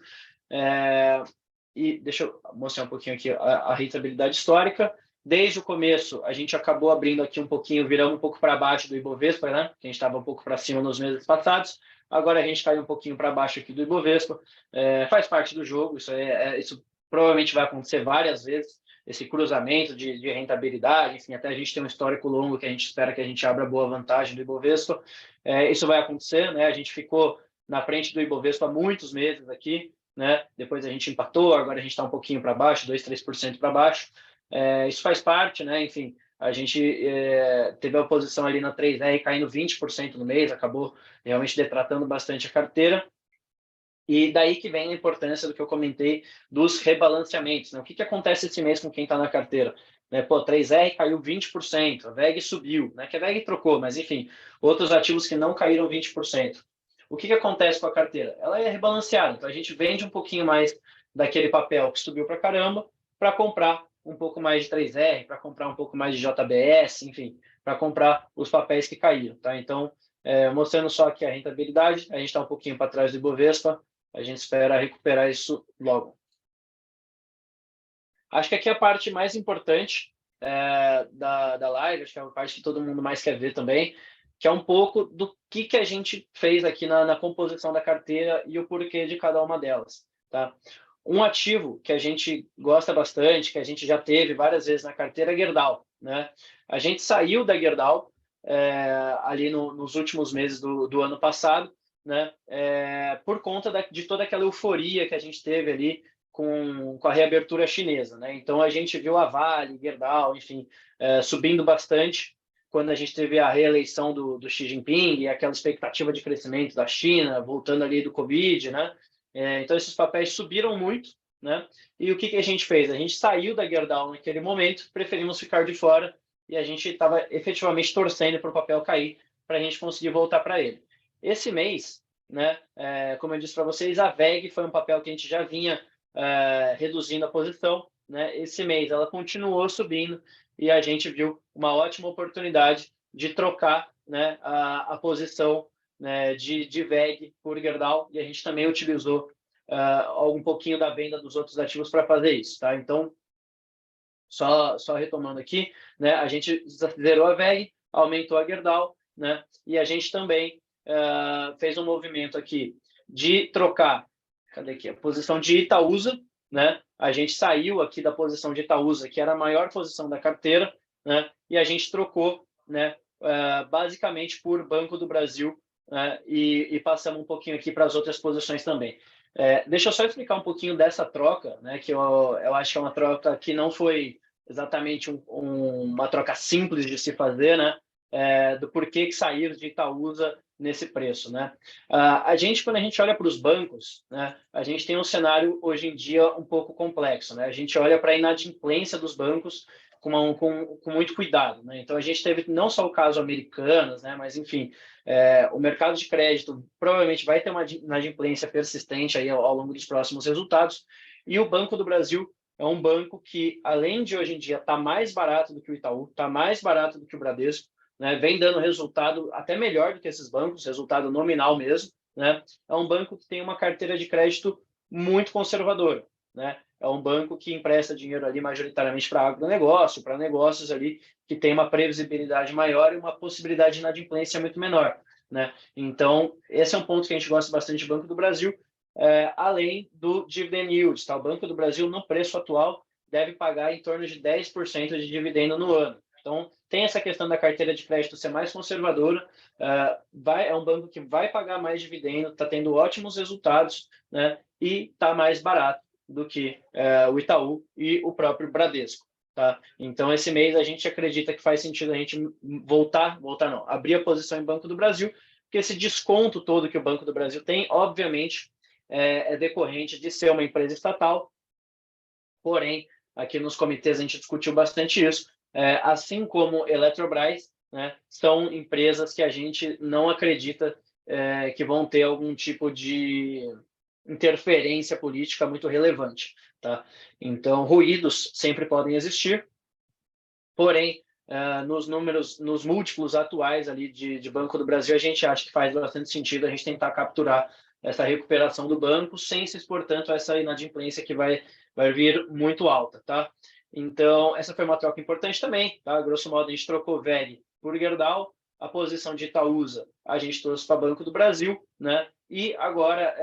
E deixa eu mostrar um pouquinho aqui a rentabilidade histórica. Desde o começo, a gente acabou abrindo aqui um pouquinho, virando um pouco para baixo do Ibovespa, né? Que a gente estava um pouco para cima nos meses passados. Agora a gente caiu um pouquinho para baixo aqui do Ibovespa. Faz parte do jogo, isso provavelmente vai acontecer várias vezes, esse cruzamento de rentabilidade, enfim, até a gente tem um histórico longo que a gente espera que a gente abra boa vantagem do Ibovespa. Isso vai acontecer, né? A gente ficou na frente do Ibovespa há muitos meses aqui, né? Depois a gente empatou, agora a gente está um pouquinho para baixo, 2, 3% para baixo. Isso faz parte, né? Enfim, a gente teve a oposição ali na 3R caindo 20% no mês, acabou realmente detratando bastante a carteira. E daí que vem a importância do que eu comentei dos rebalanceamentos, né? O que acontece esse mês com quem está na carteira? Né? Pô, 3R caiu 20%, a VEG subiu, né? Que a VEG trocou, mas enfim, outros ativos que não caíram 20%. O que acontece com a carteira? Ela é rebalanceada, então a gente vende um pouquinho mais daquele papel que subiu para caramba para comprar um pouco mais de 3R, para comprar um pouco mais de JBS, enfim, para comprar os papéis que caíram, tá? Então, mostrando só aqui a rentabilidade, a gente está um pouquinho para trás do Ibovespa, a gente espera recuperar isso logo. Acho que aqui é a parte mais importante da live, acho que é a parte que todo mundo mais quer ver também, que é um pouco do que a gente fez aqui na composição da carteira e o porquê de cada uma delas. Tá? Um ativo que a gente gosta bastante, que a gente já teve várias vezes na carteira, é Gerdau. Né? A gente saiu da Gerdau ali nos últimos meses do ano passado, né? Por conta de toda aquela euforia que a gente teve ali com a reabertura chinesa, né? Então a gente viu a Vale, Gerdau, enfim, subindo bastante quando a gente teve a reeleição do Xi Jinping e aquela expectativa de crescimento da China, voltando ali do Covid, né? Então esses papéis subiram muito, né? E o que a gente fez? A gente saiu da Gerdau naquele momento, preferimos ficar de fora e a gente estava efetivamente torcendo para o papel cair para a gente conseguir voltar para ele. Esse mês, né, como eu disse para vocês, a VEG foi um papel que a gente já vinha reduzindo a posição. Né? Esse mês ela continuou subindo e a gente viu uma ótima oportunidade de trocar, né, a posição, né, de VEG por Gerdau, e a gente também utilizou um pouquinho da venda dos outros ativos para fazer isso. Tá? Então, só retomando aqui, né, a gente zerou a VEG, aumentou a Gerdau, né, e a gente também fez um movimento aqui de trocar, cadê aqui? A posição de Itaúsa, né? A gente saiu aqui da posição de Itaúsa, que era a maior posição da carteira, né? E a gente trocou, né, basicamente por Banco do Brasil né, e passamos um pouquinho aqui para as outras posições também. Deixa eu só explicar um pouquinho dessa troca, né, que eu acho que é uma troca que não foi exatamente uma troca simples de se fazer, né, do porquê que saíram de Itaúsa nesse preço, né? Quando a gente olha para os bancos, né, a gente tem um cenário hoje em dia um pouco complexo, né? A gente olha para a inadimplência dos bancos com muito cuidado, né? Então a gente teve não só o caso Americanas, né, mas enfim, o mercado de crédito provavelmente vai ter uma inadimplência persistente aí ao longo dos próximos resultados, e o Banco do Brasil é um banco que, além de hoje em dia estar mais barato do que o Itaú, está mais barato do que o Bradesco, né, vem dando resultado até melhor do que esses bancos, resultado nominal mesmo, né? É um banco que tem uma carteira de crédito muito conservadora, né? É um banco que empresta dinheiro ali majoritariamente para agronegócio, para negócios ali que tem uma previsibilidade maior e uma possibilidade de inadimplência muito menor, né? Então, esse é um ponto que a gente gosta bastante do Banco do Brasil, além do dividend yield, tá? O Banco do Brasil, no preço atual, deve pagar em torno de 10% de dividendo no ano. Então, tem essa questão da carteira de crédito ser mais conservadora, é um banco que vai pagar mais dividendo, está tendo ótimos resultados, né? E está mais barato do que o Itaú e o próprio Bradesco. Tá? Então, esse mês a gente acredita que faz sentido a gente abrir a posição em Banco do Brasil, porque esse desconto todo que o Banco do Brasil tem, obviamente, é decorrente de ser uma empresa estatal, porém, aqui nos comitês a gente discutiu bastante isso, assim como Eletrobras, né, são empresas que a gente não acredita que vão ter algum tipo de interferência política muito relevante. Tá? Então, ruídos sempre podem existir, porém, nos múltiplos atuais ali de Banco do Brasil, a gente acha que faz bastante sentido a gente tentar capturar essa recuperação do banco sem se expor tanto a essa inadimplência que vai vir muito alta, tá? Então, essa foi uma troca importante também, tá? Grosso modo, a gente trocou VEG por Gerdau, a posição de Itaúsa a gente trouxe para Banco do Brasil, né? E agora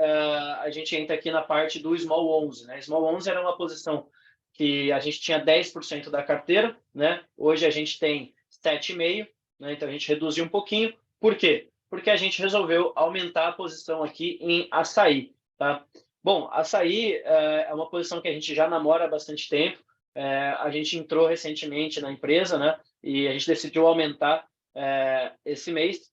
a gente entra aqui na parte do Small 11, né? Small 11 era uma posição que a gente tinha 10% da carteira, né? Hoje a gente tem 7,5%, né? Então a gente reduziu um pouquinho. Por quê? Porque a gente resolveu aumentar a posição aqui em açaí, tá? Bom, açaí é uma posição que a gente já namora há bastante tempo. A gente entrou recentemente na empresa, né? E a gente decidiu aumentar esse mês,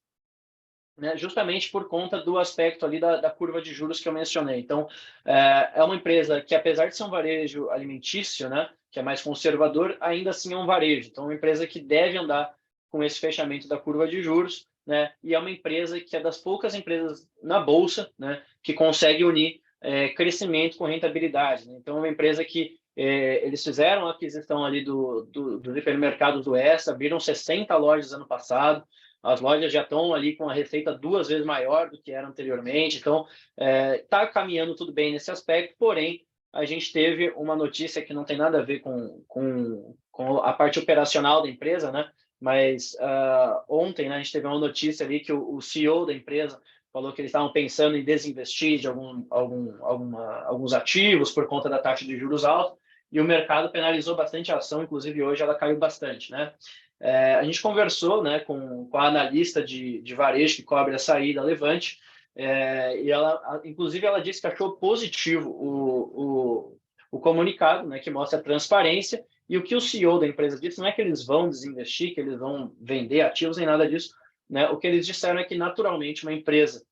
né, justamente por conta do aspecto ali da curva de juros que eu mencionei. Então, é uma empresa que, apesar de ser um varejo alimentício, né, que é mais conservador, ainda assim é um varejo. Então, é uma empresa que deve andar com esse fechamento da curva de juros, né, e é uma empresa que é das poucas empresas na Bolsa, né, que consegue unir crescimento com rentabilidade. Né? Então, é uma empresa que eles fizeram a aquisição ali dos hipermercados do Extra, abriram 60 lojas ano passado, as lojas já estão ali com a receita 2 vezes maior do que era anteriormente, então está caminhando tudo bem nesse aspecto, porém a gente teve uma notícia que não tem nada a ver com a parte operacional da empresa, né? Mas ontem, né, a gente teve uma notícia ali que o CEO da empresa falou que eles estavam pensando em desinvestir de alguns ativos por conta da taxa de juros alta, e o mercado penalizou bastante a ação, inclusive hoje ela caiu bastante, né? A gente conversou, né, com a analista de varejo que cobre a saída Levante, e inclusive, ela disse que achou positivo o comunicado, né, que mostra a transparência, e o que o CEO da empresa disse não é que eles vão desinvestir, que eles vão vender ativos, nem nada disso, né? O que eles disseram é que, naturalmente, uma empresa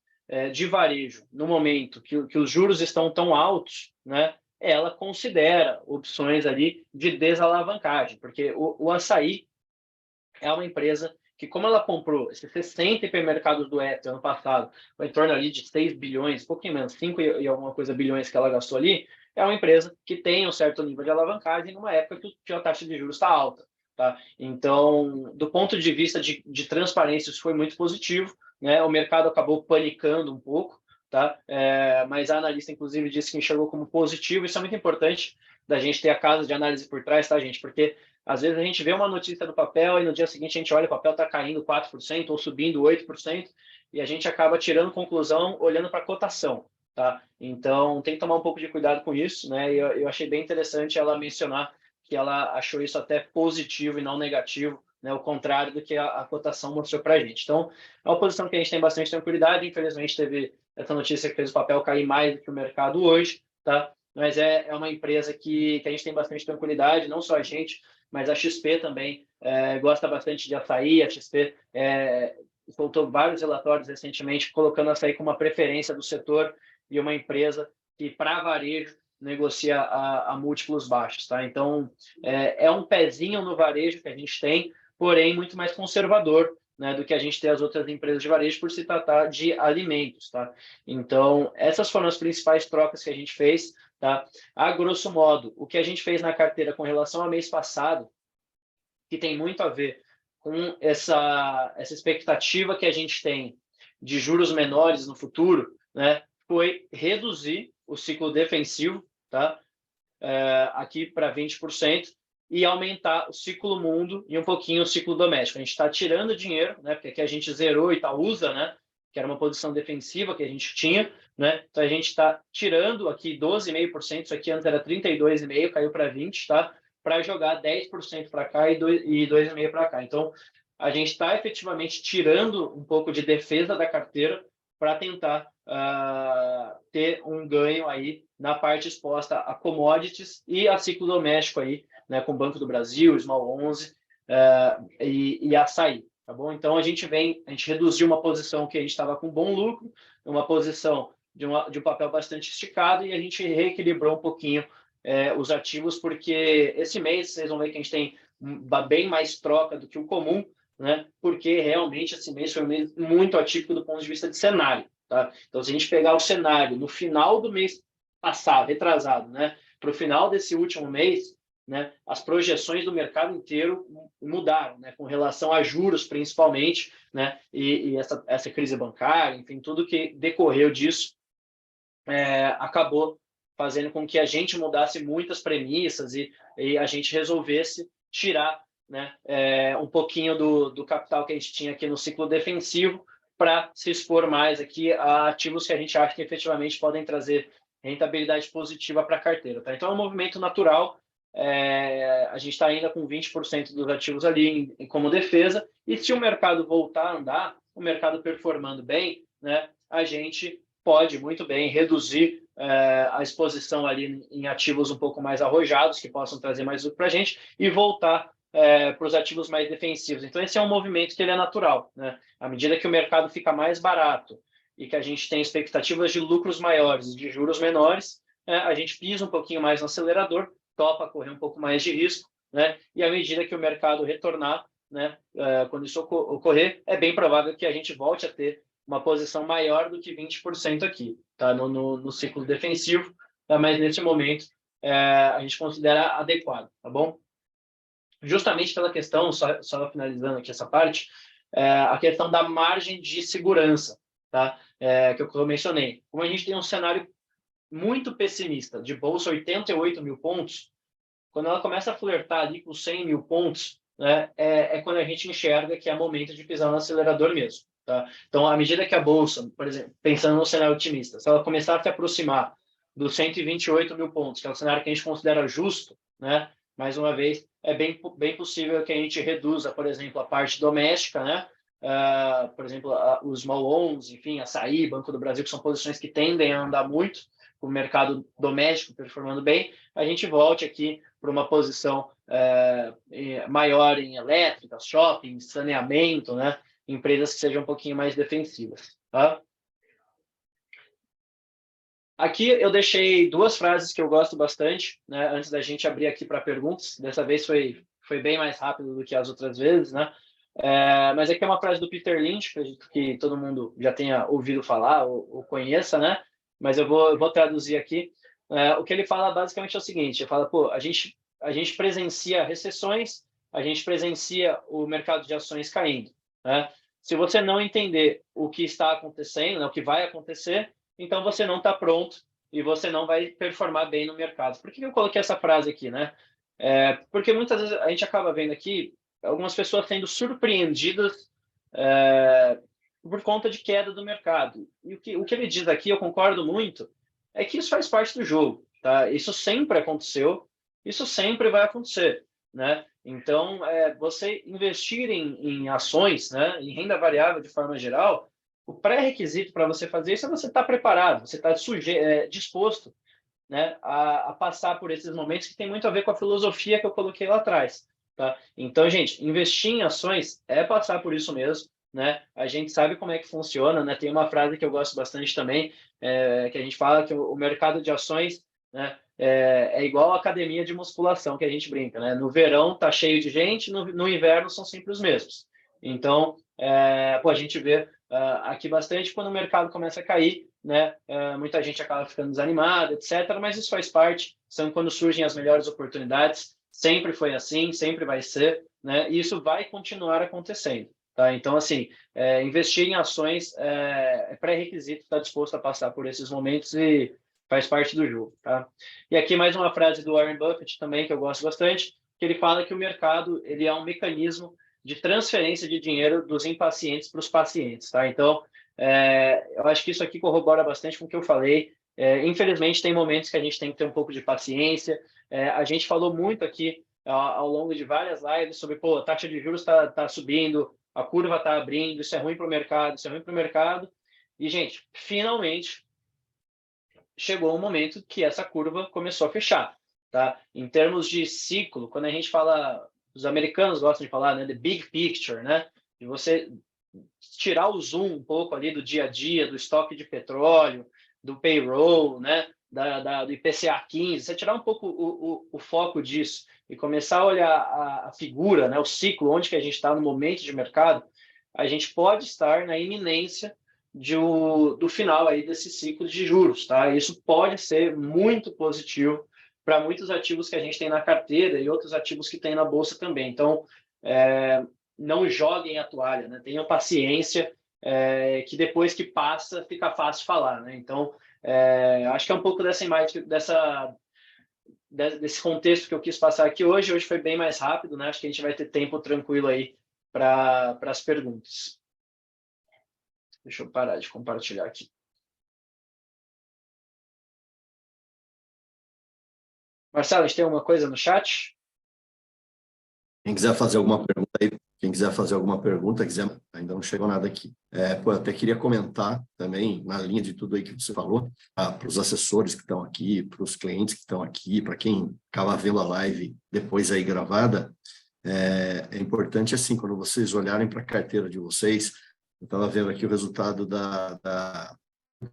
de varejo, no momento que os juros estão tão altos, né, ela considera opções ali de desalavancagem, porque o açaí é uma empresa que, como ela comprou esses 60 hipermercados do Eto ano passado, em torno ali de 6 bilhões, um pouquinho menos, 5 e alguma coisa bilhões que ela gastou ali, é uma empresa que tem um certo nível de alavancagem numa época que a taxa de juros está alta. Tá? Então, do ponto de vista de transparência, isso foi muito positivo, né? O mercado acabou panicando um pouco, tá? Mas a analista, inclusive, disse que enxergou como positivo. Isso é muito importante da gente ter a casa de análise por trás, tá, gente? Porque às vezes a gente vê uma notícia do papel e no dia seguinte a gente olha o papel está caindo 4% ou subindo 8% e a gente acaba tirando conclusão olhando para a cotação. Tá? Então, tem que tomar um pouco de cuidado com isso, né? E eu achei bem interessante ela mencionar que ela achou isso até positivo e não negativo né, o contrário do que a cotação mostrou para a gente. Então, é uma posição que a gente tem bastante tranquilidade. Infelizmente, teve essa notícia que fez o papel cair mais do que o mercado hoje, tá? Mas é uma empresa que a gente tem bastante tranquilidade, não só a gente, mas a XP também gosta bastante de açaí. A XP soltou vários relatórios recentemente colocando açaí como uma preferência do setor e uma empresa que, para varejo, negocia a múltiplos baixos, tá? Então, é um pezinho no varejo que a gente tem, porém muito mais conservador, né, do que a gente tem as outras empresas de varejo por se tratar de alimentos, tá? Então, essas foram as principais trocas que a gente fez, tá? A grosso modo, o que a gente fez na carteira com relação ao mês passado, que tem muito a ver com essa expectativa que a gente tem de juros menores no futuro, né, foi reduzir o ciclo defensivo, tá? Aqui para 20%, e aumentar o ciclo mundo e um pouquinho o ciclo doméstico. A gente está tirando dinheiro, né, porque aqui a gente zerou Itaúsa, né, que era uma posição defensiva que a gente tinha, né? Então a gente está tirando aqui 12,5%, isso aqui antes era 32,5%, caiu para 20%, tá? Para jogar 10% para cá e 2,5% para cá. Então, a gente está efetivamente tirando um pouco de defesa da carteira para tentar ter um ganho aí na parte exposta a commodities e a ciclo doméstico aí, né, com o Banco do Brasil, Small 11 e açaí, tá bom? Então a gente reduziu uma posição que a gente estava com bom lucro, uma posição de um papel bastante esticado, e a gente reequilibrou um pouquinho os ativos, porque esse mês vocês vão ver que a gente tem bem mais troca do que o comum, né? Porque realmente esse mês foi um mês muito atípico do ponto de vista de cenário, tá? Então, se a gente pegar o cenário no final do mês passado, retrasado, né, para o final desse último mês, né, as projeções do mercado inteiro mudaram, né, com relação a juros, principalmente, né, e essa crise bancária, enfim, tudo que decorreu disso acabou fazendo com que a gente mudasse muitas premissas e a gente resolvesse tirar, né, um pouquinho do capital que a gente tinha aqui no ciclo defensivo para se expor mais aqui a ativos que a gente acha que efetivamente podem trazer rentabilidade positiva para a carteira, tá? Então é um movimento natural. A gente está ainda com 20% dos ativos ali como defesa, e se o mercado voltar a andar, o mercado performando bem, né, a gente pode muito bem reduzir a exposição ali em ativos um pouco mais arrojados, que possam trazer mais lucro para a gente, e voltar para os ativos mais defensivos. Então, esse é um movimento que ele é natural, né? À medida que o mercado fica mais barato e que a gente tem expectativas de lucros maiores e de juros menores, a gente pisa um pouquinho mais no acelerador, topa correr um pouco mais de risco, né? E à medida que o mercado retornar, né, quando isso ocorrer, é bem provável que a gente volte a ter uma posição maior do que 20% aqui, tá? No ciclo defensivo, tá? Mas nesse momento a gente considera adequado, tá bom? Justamente pela questão, só finalizando aqui essa parte, a questão da margem de segurança, tá? Que eu mencionei. Como a gente tem um cenário muito pessimista, de bolsa 88 mil pontos, quando ela começa a flertar ali com 100 mil pontos, né, quando a gente enxerga que é momento de pisar no acelerador mesmo, tá? Então, à medida que a bolsa, por exemplo, pensando no cenário otimista, se ela começar a se aproximar dos 128 mil pontos, que é o cenário que a gente considera justo, né, mais uma vez, é bem possível que a gente reduza, por exemplo, a parte doméstica, né? Por exemplo, os small loans, enfim, açaí, Banco do Brasil, que são posições que tendem a andar muito, com o mercado doméstico performando bem, a gente volte aqui para uma posição maior em elétricas, shopping, saneamento, né? Empresas que sejam um pouquinho mais defensivas, tá? Aqui eu deixei duas frases que eu gosto bastante, né, antes da gente abrir aqui para perguntas. Dessa vez foi bem mais rápido do que as outras vezes, né? Mas aqui é uma frase do Peter Lynch, que todo mundo já tenha ouvido falar ou conheça, né? Mas eu vou traduzir aqui. O que ele fala basicamente é o seguinte: ele fala, pô, a gente presencia recessões, a gente presencia o mercado de ações caindo, né? Se você não entender o que está acontecendo, né, o que vai acontecer, então você não está pronto e você não vai performar bem no mercado. Por que eu coloquei essa frase aqui, né? Porque muitas vezes a gente acaba vendo aqui algumas pessoas sendo surpreendidas por conta de queda do mercado. E o que ele diz aqui, eu concordo muito, é que isso faz parte do jogo, tá? Isso sempre aconteceu, isso sempre vai acontecer, né? Então, você investir em ações, né, em renda variável de forma geral, o pré-requisito para você fazer isso é você estar preparado, você estar disposto, né, a passar por esses momentos que tem muito a ver com a filosofia que eu coloquei lá atrás. Tá? Então, gente, investir em ações é passar por isso mesmo. Né? A gente sabe como é que funciona. Né? Tem uma frase que eu gosto bastante também, que a gente fala que o mercado de ações, né, é igual a academia de musculação que a gente brinca. Né? No verão tá cheio de gente, no inverno são sempre os mesmos. Então, a gente vê aqui bastante quando o mercado começa a cair, né? Muita gente acaba ficando desanimada, etc. Mas isso faz parte, são quando surgem as melhores oportunidades. Sempre foi assim, sempre vai ser, né? E isso vai continuar acontecendo. Tá? Então, assim, investir em ações é pré-requisito, estar disposto a passar por esses momentos e faz parte do jogo. Tá? E aqui mais uma frase do Warren Buffett também, que eu gosto bastante, que ele fala que o mercado ele é um mecanismo de transferência de dinheiro dos impacientes para os pacientes. Tá? Então, eu acho que isso aqui corrobora bastante com o que eu falei. Infelizmente, tem momentos que a gente tem que ter um pouco de paciência. A gente falou muito aqui ao longo de várias lives sobre, pô, a taxa de juros está subindo, a curva está abrindo, isso é ruim para o mercado, isso é ruim para o mercado. E, gente, finalmente chegou um momento que essa curva começou a fechar. Tá? Em termos de ciclo, quando a gente fala, os americanos gostam de falar, né, the big picture, né, de você tirar o zoom um pouco ali do dia a dia, do estoque de petróleo, do payroll, né, do IPCA 15, você tirar um pouco o foco disso e começar a olhar a figura, né, o ciclo, onde que a gente está no momento de mercado, a gente pode estar na iminência do final aí desse ciclo de juros, tá? Isso pode ser muito positivo para muitos ativos que a gente tem na carteira e outros ativos que tem na bolsa também. Então, não joguem a toalha, né? Tenham paciência, que depois que passa, fica fácil falar, né? Então, acho que é um pouco dessa imagem, desse contexto que eu quis passar aqui hoje. Hoje foi bem mais rápido, né? Acho que a gente vai ter tempo tranquilo aí para as perguntas. Deixa eu parar de compartilhar aqui. Marcelo, a gente tem alguma coisa no chat? Quem quiser fazer alguma pergunta aí, ainda não chegou nada aqui. Eu até queria comentar também, na linha de tudo aí que você falou, para os assessores que estão aqui, para os clientes que estão aqui, para quem acaba vendo a live depois aí gravada, é importante, assim, quando vocês olharem para a carteira de vocês, eu estava vendo aqui o resultado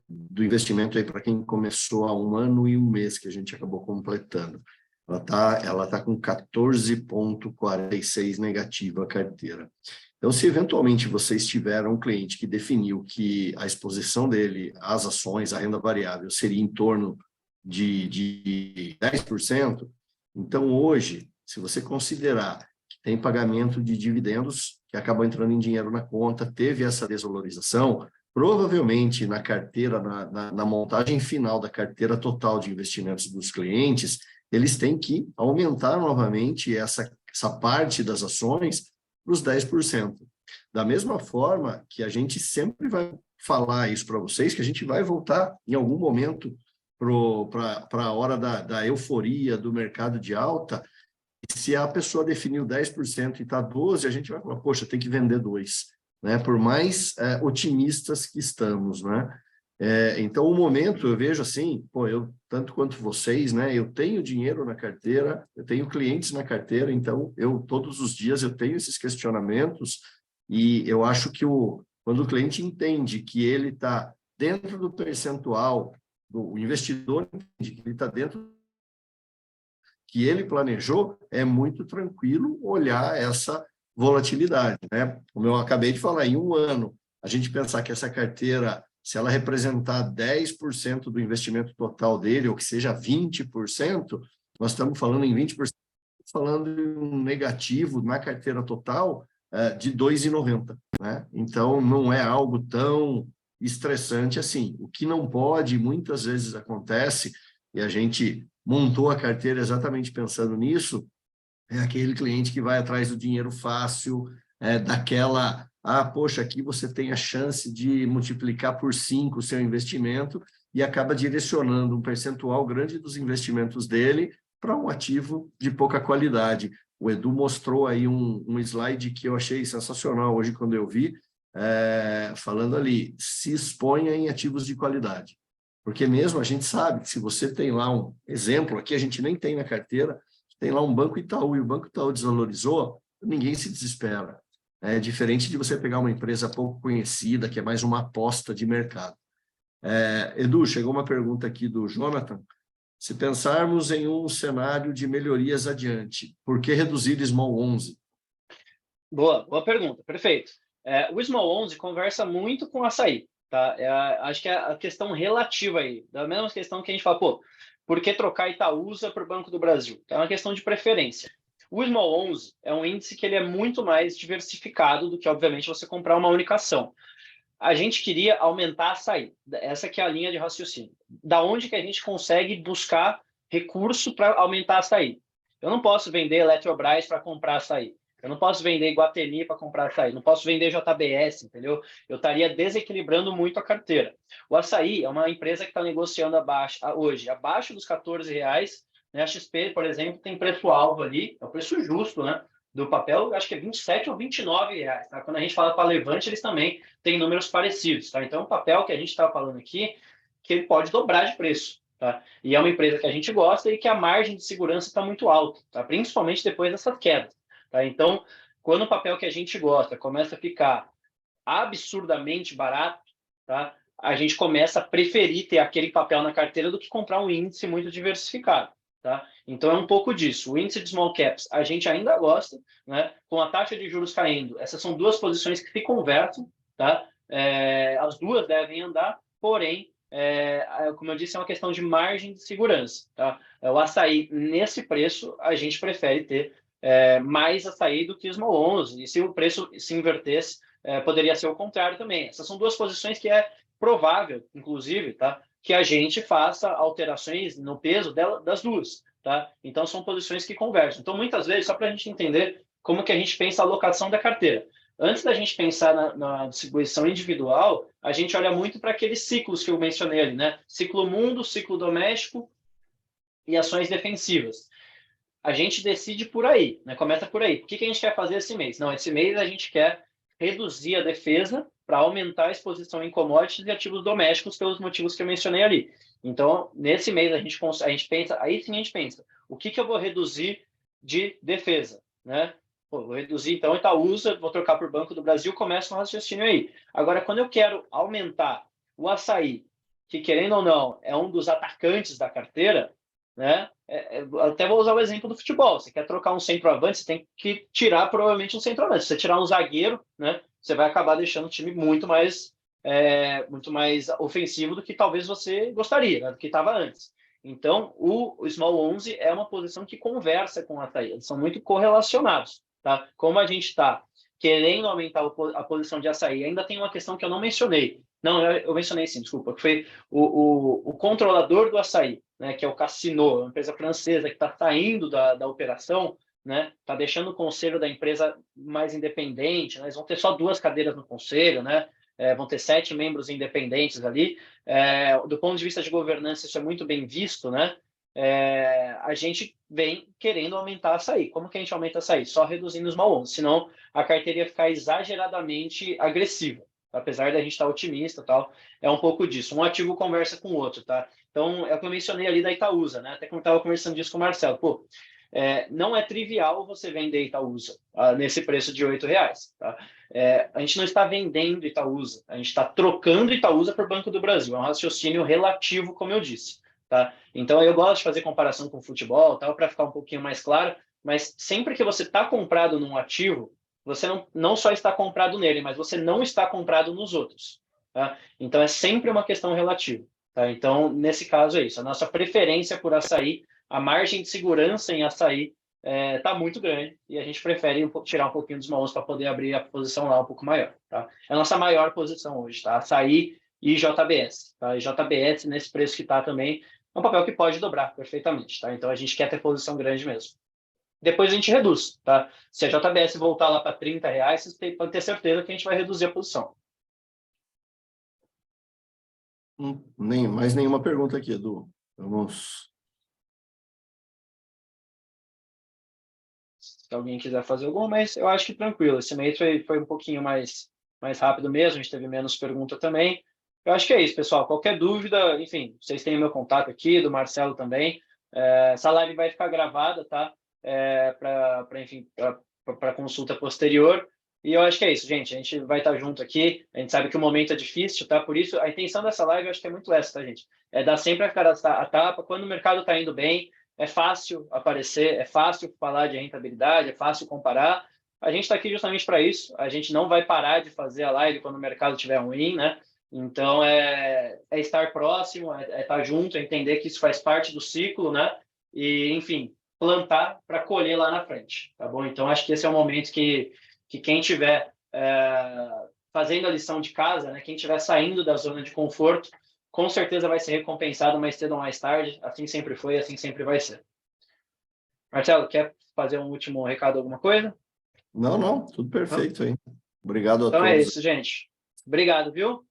do investimento aí para quem começou há 1 ano e 1 mês que a gente acabou completando. Ela tá com 14,46 negativa a carteira. Então, se eventualmente vocês tiveram um cliente que definiu que a exposição dele às ações, à renda variável, seria em torno de 10%, então hoje, se você considerar que tem pagamento de dividendos que acabou entrando em dinheiro na conta, teve essa desvalorização, provavelmente na carteira, na montagem final da carteira total de investimentos dos clientes, eles têm que aumentar novamente essa parte das ações para os 10%. Da mesma forma que a gente sempre vai falar isso para vocês, que a gente vai voltar em algum momento para a hora da euforia do mercado de alta, e se a pessoa definiu 10% e está 12%, a gente vai falar, poxa, tem que vender 2%, né? Por mais otimistas que estamos, né? Então, o momento, eu vejo assim, eu, tanto quanto vocês, né, eu tenho dinheiro na carteira, eu tenho clientes na carteira, então, todos os dias eu tenho esses questionamentos e eu acho que quando o cliente entende que ele está dentro do percentual, o investidor entende que ele está dentro que ele planejou, é muito tranquilo olhar essa volatilidade, né? Como eu acabei de falar, em 1 ano, a gente pensar que essa carteira, se ela representar 10% do investimento total dele, ou que seja 20%, nós estamos falando em 20%, falando em um negativo na carteira total de 2,90, né? Então, não é algo tão estressante assim. O que não pode, muitas vezes acontece, e a gente montou a carteira exatamente pensando nisso, é aquele cliente que vai atrás do dinheiro fácil, daquela, poxa, aqui você tem a chance de multiplicar por 5 o seu investimento e acaba direcionando um percentual grande dos investimentos dele para um ativo de pouca qualidade. o Edu mostrou aí um slide que eu achei sensacional hoje quando eu vi, falando ali, se exponha em ativos de qualidade. Porque mesmo a gente sabe que se você tem lá um exemplo, aqui a gente nem tem na carteira, tem lá um Banco Itaú e o Banco Itaú desvalorizou, ninguém se desespera. É diferente de você pegar uma empresa pouco conhecida, que é mais uma aposta de mercado. Edu, chegou uma pergunta aqui do Jonathan. Se pensarmos em um cenário de melhorias adiante, por que reduzir Small 11? Boa pergunta, perfeito. O Small 11 conversa muito com o açaí, tá? Acho que é a questão relativa aí, da mesma questão que a gente fala, pô, por que trocar Itaúsa para o Banco do Brasil? É uma questão de preferência. O Small 11 é um índice que ele é muito mais diversificado do que, obviamente, você comprar uma única ação. A gente queria aumentar açaí. Essa que é a linha de raciocínio. Da onde que a gente consegue buscar recurso para aumentar açaí? Eu não posso vender Eletrobras para comprar açaí. Eu não posso vender Iguatemi para comprar açaí. Não posso vender JBS, entendeu? Eu estaria desequilibrando muito a carteira. O açaí é uma empresa que está negociando hoje abaixo dos R$ 14. Né? A XP, por exemplo, tem preço-alvo ali, é o preço justo, né? Do papel, acho que é 27 ou R$ 29. Tá? Quando a gente fala para Levante, eles também têm números parecidos. Tá? Então, o papel que a gente está falando aqui, que ele pode dobrar de preço. Tá? E é uma empresa que a gente gosta e que a margem de segurança está muito alta, tá? Principalmente depois dessa queda. Tá? Então, quando o papel que a gente gosta começa a ficar absurdamente barato, tá? A gente começa a preferir ter aquele papel na carteira do que comprar um índice muito diversificado. Tá? Então, é um pouco disso. O índice de small caps a gente ainda gosta, né? Com a taxa de juros caindo. Essas são duas posições que se conversam. Tá? As duas devem andar, porém, como eu disse, é uma questão de margem de segurança. Tá? O açaí, nesse preço, a gente prefere ter mais açaí do que small 11. E se o preço se invertesse, poderia ser o contrário também. Essas são duas posições que é provável, inclusive, tá? Que a gente faça alterações no peso das duas. Tá? Então, são posições que conversam. Então, muitas vezes, só para a gente entender como que a gente pensa a alocação da carteira. Antes da gente pensar na distribuição individual, a gente olha muito para aqueles ciclos que eu mencionei ali, né? Ciclo mundo, ciclo doméstico e ações defensivas. A gente decide por aí, né? Começa por aí. O que a gente quer fazer esse mês? Não, esse mês a gente quer reduzir a defesa para aumentar a exposição em commodities e ativos domésticos pelos motivos que eu mencionei ali. Então, nesse mês a gente pensa, aí sim a gente pensa, o que eu vou reduzir de defesa, né? Pô, vou reduzir então Itaúsa, vou trocar por Banco do Brasil, começa um raciocínio aí. Agora, quando eu quero aumentar o açaí, que querendo ou não é um dos atacantes da carteira, né? Até vou usar o exemplo do futebol. Você quer trocar um centroavante, você tem que tirar provavelmente um centroavante. Se você tirar um zagueiro, né, você vai acabar deixando o time muito mais ofensivo do que talvez você gostaria, né, do que estava antes. Então, o Small 11 é uma posição que conversa com a açaí. Eles são muito correlacionados. Tá? Como a gente está querendo aumentar a posição de açaí, ainda tem uma questão que eu não mencionei. Não, eu mencionei sim, desculpa, que foi o controlador do açaí, né, que é o Cassino, uma empresa francesa que está saindo da operação, né, está deixando o conselho da empresa mais independente, né, eles vão ter só 2 cadeiras no conselho, né, vão ter 7 membros independentes ali. Do ponto de vista de governança, isso é muito bem visto, né? A gente vem querendo aumentar a açaí. Como que a gente aumenta a açaí? Só reduzindo os mal 11, senão a carteira ia ficar exageradamente agressiva. Apesar da gente estar otimista e tal, é um pouco disso. Um ativo conversa com o outro, tá? Então, é o que eu mencionei ali da Itaúsa, né? Até como estava conversando disso com o Marcelo. Pô, não é trivial você vender Itaúsa nesse preço de R$ 8, tá? A gente não está vendendo Itaúsa, a gente está trocando Itaúsa por Banco do Brasil. É um raciocínio relativo, como eu disse. Tá? Então, eu gosto de fazer comparação com o futebol, para ficar um pouquinho mais claro, mas sempre que você está comprado num ativo, você não só está comprado nele, mas você não está comprado nos outros. Tá? Então, é sempre uma questão relativa. Tá? Então, nesse caso é isso. A nossa preferência por açaí, a margem de segurança em açaí está muito grande e a gente prefere tirar um pouquinho dos mãos para poder abrir a posição lá um pouco maior. Tá? É a nossa maior posição hoje, tá? Açaí e JBS. Tá? E JBS, nesse preço que está também, é um papel que pode dobrar perfeitamente. Tá? Então, a gente quer ter posição grande mesmo. Depois a gente reduz. Tá? Se a JBS voltar lá para R$ 30, vocês podem ter certeza que a gente vai reduzir a posição. Mais nenhuma pergunta aqui, Edu. Vamos. se alguém quiser fazer alguma, mas eu acho que tranquilo. Esse mês foi um pouquinho mais rápido mesmo, a gente teve menos pergunta também. Eu acho que é isso, pessoal. Qualquer dúvida, enfim, vocês têm o meu contato aqui, do Marcelo também. Essa live vai ficar gravada, tá? Para consulta posterior. E eu acho que é isso, gente. A gente vai estar junto aqui. A gente sabe que o momento é difícil, tá? Por isso, a intenção dessa live eu acho que é muito essa, tá, gente? É dar sempre a cara a tapa. Quando o mercado está indo bem, é fácil aparecer, é fácil falar de rentabilidade, é fácil comparar. A gente está aqui justamente para isso. A gente não vai parar de fazer a live quando o mercado estiver ruim, né? Então, é estar próximo, é estar junto, é entender que isso faz parte do ciclo, né? E, enfim, plantar para colher lá na frente, tá bom? Então, acho que esse é o momento que quem estiver fazendo a lição de casa, né? Quem estiver saindo da zona de conforto, com certeza vai ser recompensado mais cedo ou mais tarde. Assim sempre foi, assim sempre vai ser. Marcelo, quer fazer um último recado, alguma coisa? Não, tudo perfeito aí. Obrigado a Então é todos. isso, gente. Obrigado, viu?